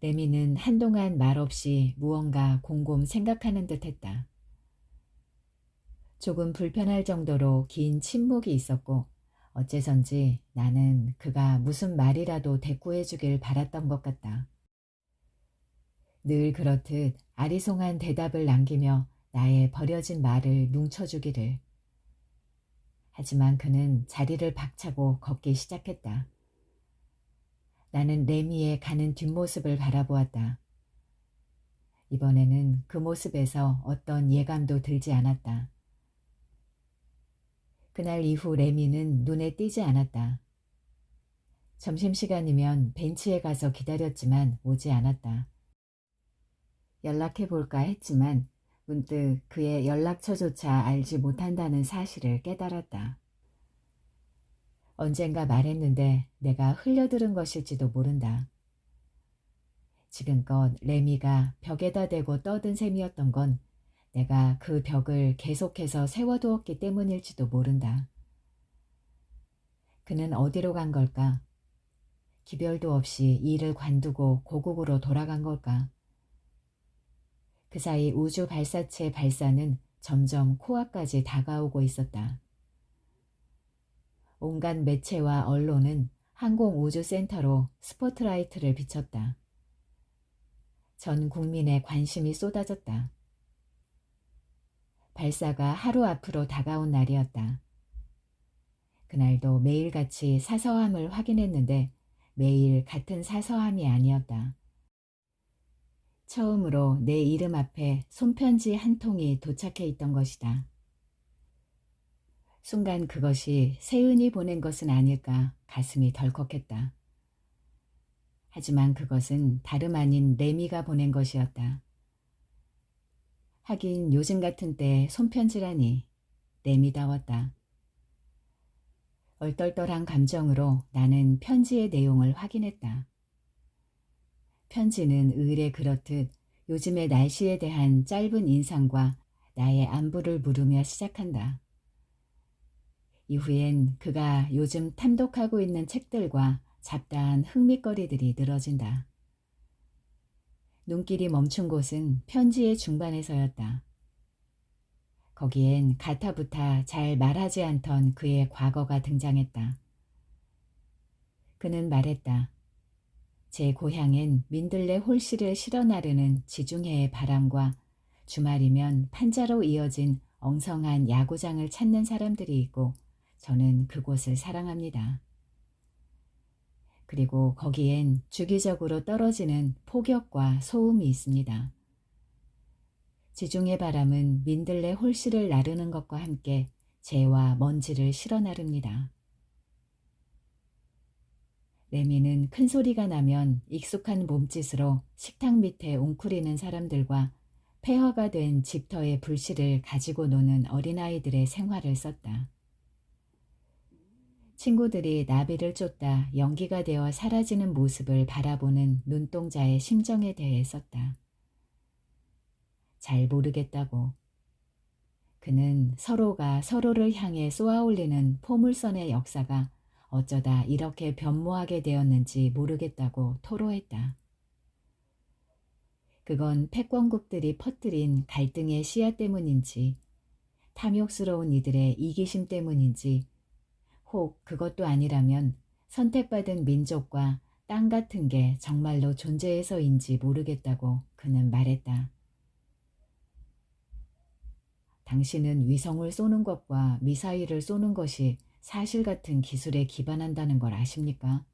레미는 한동안 말없이 무언가 곰곰 생각하는 듯 했다. 조금 불편할 정도로 긴 침묵이 있었고 어째선지 나는 그가 무슨 말이라도 대꾸해 주길 바랐던 것 같다. 늘 그렇듯 아리송한 대답을 남기며 나의 버려진 말을 뭉쳐주기를. 하지만 그는 자리를 박차고 걷기 시작했다. 나는 레미의 가는 뒷모습을 바라보았다. 이번에는 그 모습에서 어떤 예감도 들지 않았다. 그날 이후 레미는 눈에 띄지 않았다. 점심시간이면 벤치에 가서 기다렸지만 오지 않았다. 연락해볼까 했지만 문득 그의 연락처조차 알지 못한다는 사실을 깨달았다. 언젠가 말했는데 내가 흘려들은 것일지도 모른다. 지금껏 레미가 벽에다 대고 떠든 셈이었던 건 내가 그 벽을 계속해서 세워두었기 때문일지도 모른다. 그는 어디로 간 걸까? 기별도 없이 일을 관두고 고국으로 돌아간 걸까? 그 사이 우주 발사체 발사는 점점 코앞까지 다가오고 있었다. 온갖 매체와 언론은 항공우주센터로 스포트라이트를 비췄다. 전 국민의 관심이 쏟아졌다. 발사가 하루 앞으로 다가온 날이었다. 그날도 매일같이 사서함을 확인했는데 매일 같은 사서함이 아니었다. 처음으로 내 이름 앞에 손편지 한 통이 도착해 있던 것이다. 순간 그것이 세은이 보낸 것은 아닐까 가슴이 덜컥했다. 하지만 그것은 다름 아닌 레미가 보낸 것이었다. 하긴 요즘 같은 때 손편지라니 레미다웠다. 얼떨떨한 감정으로 나는 편지의 내용을 확인했다. 편지는 의례 그렇듯 요즘의 날씨에 대한 짧은 인상과 나의 안부를 물으며 시작한다. 이후엔 그가 요즘 탐독하고 있는 책들과 잡다한 흥미거리들이 늘어진다. 눈길이 멈춘 곳은 편지의 중반에서였다. 거기엔 가타부타 잘 말하지 않던 그의 과거가 등장했다. 그는 말했다. 제 고향엔 민들레 홀씨를 실어 나르는 지중해의 바람과 주말이면 판자로 이어진 엉성한 야구장을 찾는 사람들이 있고 저는 그곳을 사랑합니다. 그리고 거기엔 주기적으로 떨어지는 폭염과 소음이 있습니다. 지중해 바람은 민들레 홀씨를 나르는 것과 함께 재와 먼지를 실어 나릅니다. 레미는 큰 소리가 나면 익숙한 몸짓으로 식탁 밑에 웅크리는 사람들과 폐허가 된 집터의 불씨를 가지고 노는 어린아이들의 생활을 썼다. 친구들이 나비를 쫓다 연기가 되어 사라지는 모습을 바라보는 눈동자의 심정에 대해 썼다. 잘 모르겠다고. 그는 서로가 서로를 향해 쏘아올리는 포물선의 역사가 어쩌다 이렇게 변모하게 되었는지 모르겠다고 토로했다. 그건 패권국들이 퍼뜨린 갈등의 씨앗 때문인지, 탐욕스러운 이들의 이기심 때문인지, 혹 그것도 아니라면 선택받은 민족과 땅 같은 게 정말로 존재해서인지 모르겠다고 그는 말했다. 당신은 위성을 쏘는 것과 미사일을 쏘는 것이 사실 같은 기술에 기반한다는 걸 아십니까?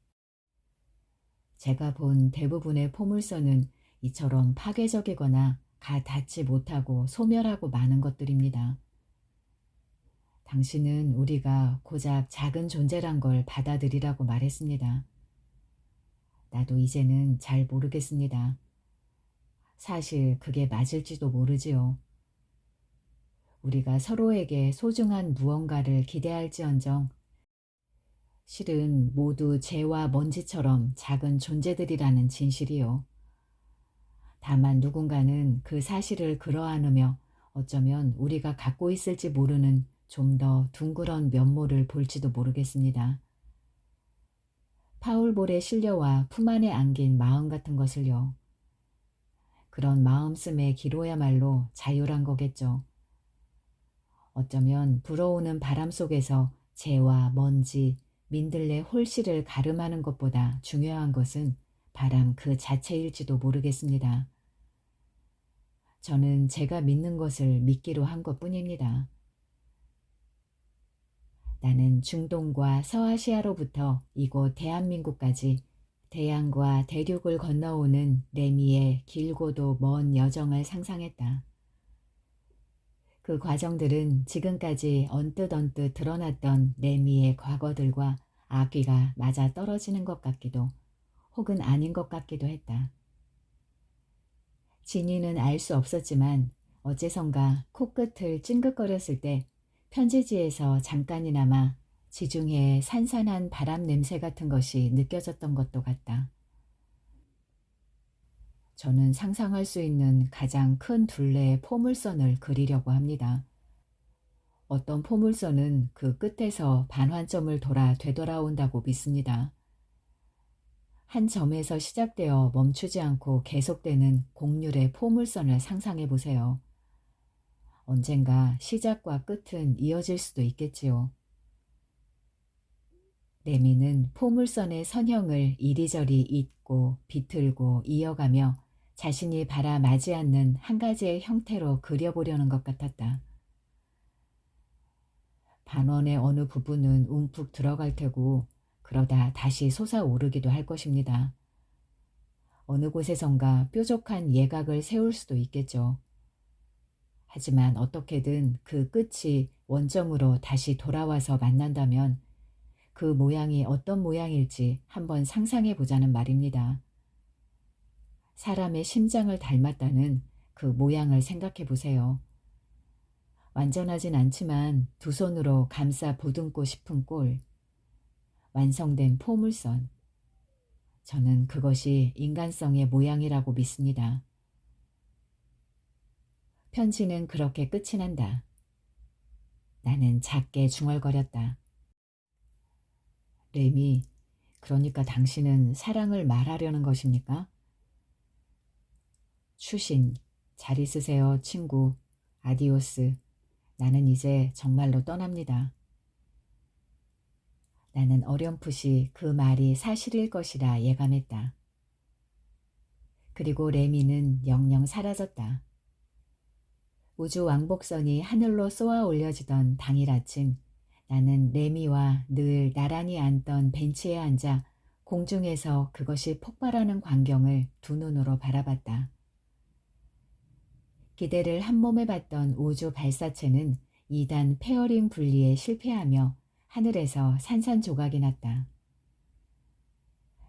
제가 본 대부분의 포물선은 이처럼 파괴적이거나 닿지 못하고 소멸하고 마는 것들입니다. 당신은 우리가 고작 작은 존재란 걸 받아들이라고 말했습니다. 나도 이제는 잘 모르겠습니다. 사실 그게 맞을지도 모르지요. 우리가 서로에게 소중한 무언가를 기대할지언정 실은 모두 재와 먼지처럼 작은 존재들이라는 진실이요. 다만 누군가는 그 사실을 그러하느며 어쩌면 우리가 갖고 있을지 모르는 좀 더 둥그런 면모를 볼지도 모르겠습니다. 파울볼에 실려와 품 안에 안긴 마음 같은 것을요. 그런 마음씀의 기로야말로 자유란 거겠죠. 어쩌면 불어오는 바람 속에서 재와 먼지, 민들레 홀씨를 가름하는 것보다 중요한 것은 바람 그 자체일지도 모르겠습니다. 저는 제가 믿는 것을 믿기로 한 것뿐입니다. 나는 중동과 서아시아로부터 이곳 대한민국까지 대양과 대륙을 건너오는 레미의 길고도 먼 여정을 상상했다. 그 과정들은 지금까지 언뜻 드러났던 레미의 과거들과 악귀가 맞아 떨어지는 것 같기도 혹은 아닌 것 같기도 했다. 진이는 알 수 없었지만 어째선가 코끝을 찡긋거렸을 때 편지지에서 잠깐이나마 지중해에 산산한 바람 냄새 같은 것이 느껴졌던 것도 같다. 저는 상상할 수 있는 가장 큰 둘레의 포물선을 그리려고 합니다. 어떤 포물선은 그 끝에서 반환점을 돌아 되돌아온다고 믿습니다. 한 점에서 시작되어 멈추지 않고 계속되는 곡률의 포물선을 상상해 보세요. 언젠가 시작과 끝은 이어질 수도 있겠지요. 레미는 포물선의 선형을 이리저리 잇고 비틀고 이어가며 자신이 바라마지 않는 한 가지의 형태로 그려보려는 것 같았다. 반원의 어느 부분은 움푹 들어갈 테고 그러다 다시 솟아오르기도 할 것입니다. 어느 곳에선가 뾰족한 예각을 세울 수도 있겠죠. 하지만 어떻게든 그 끝이 원점으로 다시 돌아와서 만난다면 그 모양이 어떤 모양일지 한번 상상해 보자는 말입니다. 사람의 심장을 닮았다는 그 모양을 생각해 보세요. 완전하진 않지만 두 손으로 감싸 보듬고 싶은 꼴, 완성된 포물선. 저는 그것이 인간성의 모양이라고 믿습니다. 편지는 그렇게 끝이 난다. 나는 작게 중얼거렸다. 레미, 그러니까 당신은 사랑을 말하려는 것입니까? 추신, 잘 있으세요, 친구. 아디오스. 나는 이제 정말로 떠납니다. 나는 어렴풋이 그 말이 사실일 것이라 예감했다. 그리고 레미는 영영 사라졌다. 우주 왕복선이 하늘로 쏘아 올려지던 당일 아침, 나는 레미와 늘 나란히 앉던 벤치에 앉아 공중에서 그것이 폭발하는 광경을 두 눈으로 바라봤다. 기대를 한 몸에 받던 우주 발사체는 2단 페어링 분리에 실패하며 하늘에서 산산조각이 났다.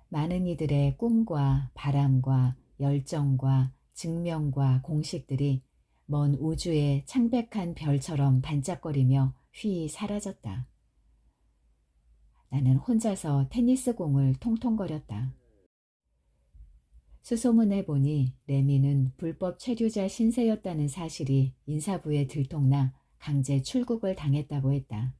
많은 이들의 꿈과 바람과 열정과 증명과 공식들이 먼 우주의 창백한 별처럼 반짝거리며 휘 사라졌다. 나는 혼자서 테니스 공을 통통거렸다. 수소문해 보니 레미는 불법 체류자 신세였다는 사실이 인사부에 들통나 강제 출국을 당했다고 했다.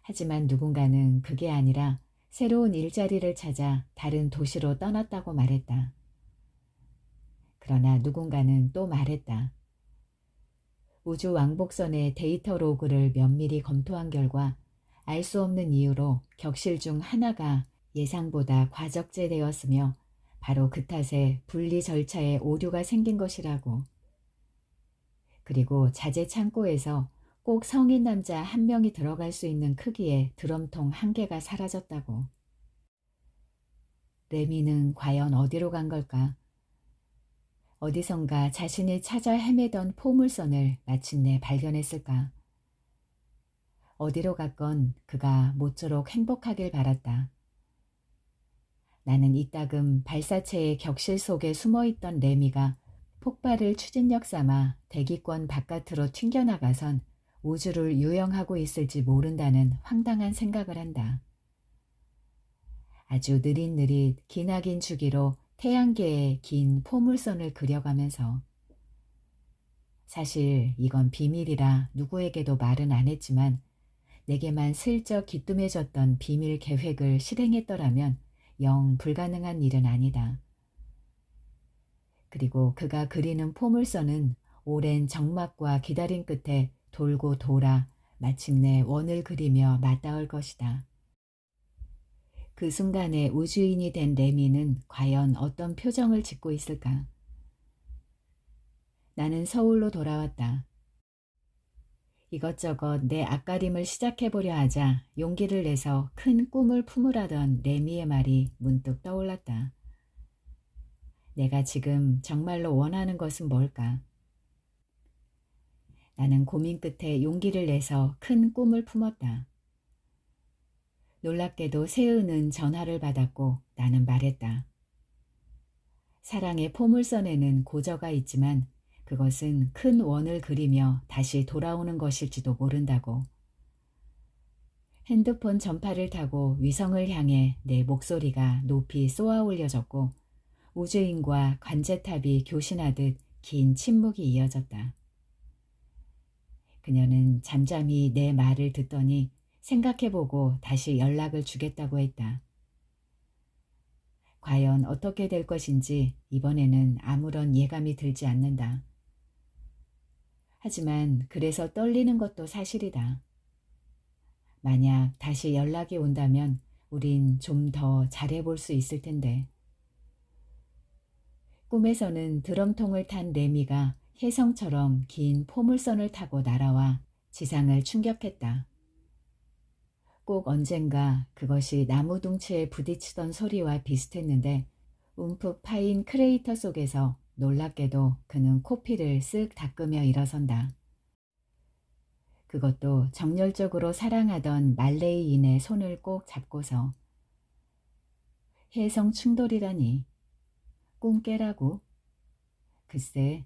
하지만 누군가는 그게 아니라 새로운 일자리를 찾아 다른 도시로 떠났다고 말했다. 그러나 누군가는 또 말했다. 우주 왕복선의 데이터 로그를 면밀히 검토한 결과 알 수 없는 이유로 격실 중 하나가 예상보다 과적제되었으며 바로 그 탓에 분리 절차에 오류가 생긴 것이라고. 그리고 자재 창고에서 꼭 성인 남자 한 명이 들어갈 수 있는 크기의 드럼통 한 개가 사라졌다고. 레미는 과연 어디로 간 걸까? 어디선가 자신이 찾아 헤매던 포물선을 마침내 발견했을까? 어디로 갔건 그가 모쪼록 행복하길 바랐다. 나는 이따금 발사체의 격실 속에 숨어있던 레미가 폭발을 추진력 삼아 대기권 바깥으로 튕겨나가선 우주를 유영하고 있을지 모른다는 황당한 생각을 한다. 아주 느릿느릿 기나긴 주기로 태양계의 긴 포물선을 그려가면서. 사실 이건 비밀이라 누구에게도 말은 안 했지만 내게만 슬쩍 기뜸해졌던 비밀 계획을 실행했더라면 영 불가능한 일은 아니다. 그리고 그가 그리는 포물선은 오랜 적막과 기다림 끝에 돌고 돌아 마침내 원을 그리며 맞닿을 것이다. 그 순간에 우주인이 된 레미는 과연 어떤 표정을 짓고 있을까? 나는 서울로 돌아왔다. 이것저것 내 앞가림을 시작해보려 하자 용기를 내서 큰 꿈을 품으라던 레미의 말이 문득 떠올랐다. 내가 지금 정말로 원하는 것은 뭘까? 나는 고민 끝에 용기를 내서 큰 꿈을 품었다. 놀랍게도 세은은 전화를 받았고 나는 말했다. 사랑의 포물선에는 고저가 있지만 그것은 큰 원을 그리며 다시 돌아오는 것일지도 모른다고. 핸드폰 전파를 타고 위성을 향해 내 목소리가 높이 쏘아 올려졌고 우주인과 관제탑이 교신하듯 긴 침묵이 이어졌다. 그녀는 잠잠히 내 말을 듣더니 생각해보고 다시 연락을 주겠다고 했다. 과연 어떻게 될 것인지 이번에는 아무런 예감이 들지 않는다. 하지만 그래서 떨리는 것도 사실이다. 만약 다시 연락이 온다면 우린 좀 더 잘해볼 수 있을 텐데. 꿈에서는 드럼통을 탄 레미가 혜성처럼 긴 포물선을 타고 날아와 지상을 충격했다. 꼭 언젠가 그것이 나무 둥치에 부딪히던 소리와 비슷했는데 움푹 파인 크레이터 속에서 놀랍게도 그는 코피를 쓱 닦으며 일어선다. 그것도 정열적으로 사랑하던 말레이인의 손을 꼭 잡고서. 혜성 충돌이라니. 꿈 깨라고? 글쎄,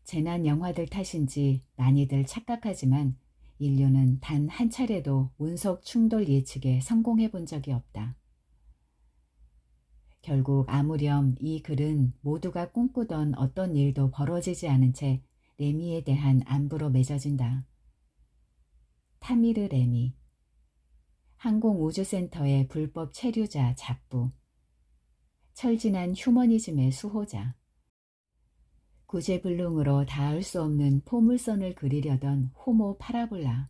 재난 영화들 탓인지 많이들 착각하지만 인류는 단 한 차례도 운석 충돌 예측에 성공해 본 적이 없다. 결국 아무렴 이 글은 모두가 꿈꾸던 어떤 일도 벌어지지 않은 채 레미에 대한 안부로 맺어진다. 타미르 레미, 항공우주센터의 불법 체류자 잡부, 철진한 휴머니즘의 수호자, 구제불능으로 닿을 수 없는 포물선을 그리려던 호모 파라볼라.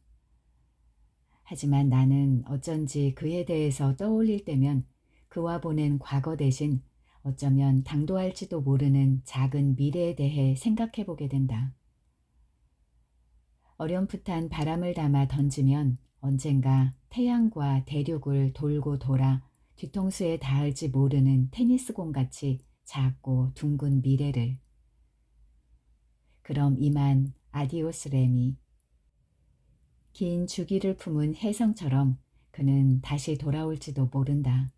하지만 나는 어쩐지 그에 대해서 떠올릴 때면 그와 보낸 과거 대신 어쩌면 당도할지도 모르는 작은 미래에 대해 생각해보게 된다. 어렴풋한 바람을 담아 던지면 언젠가 태양과 대륙을 돌고 돌아 뒤통수에 닿을지 모르는 테니스공 같이 작고 둥근 미래를. 그럼 이만 아디오스 레미. 긴 주기를 품은 혜성처럼 그는 다시 돌아올지도 모른다.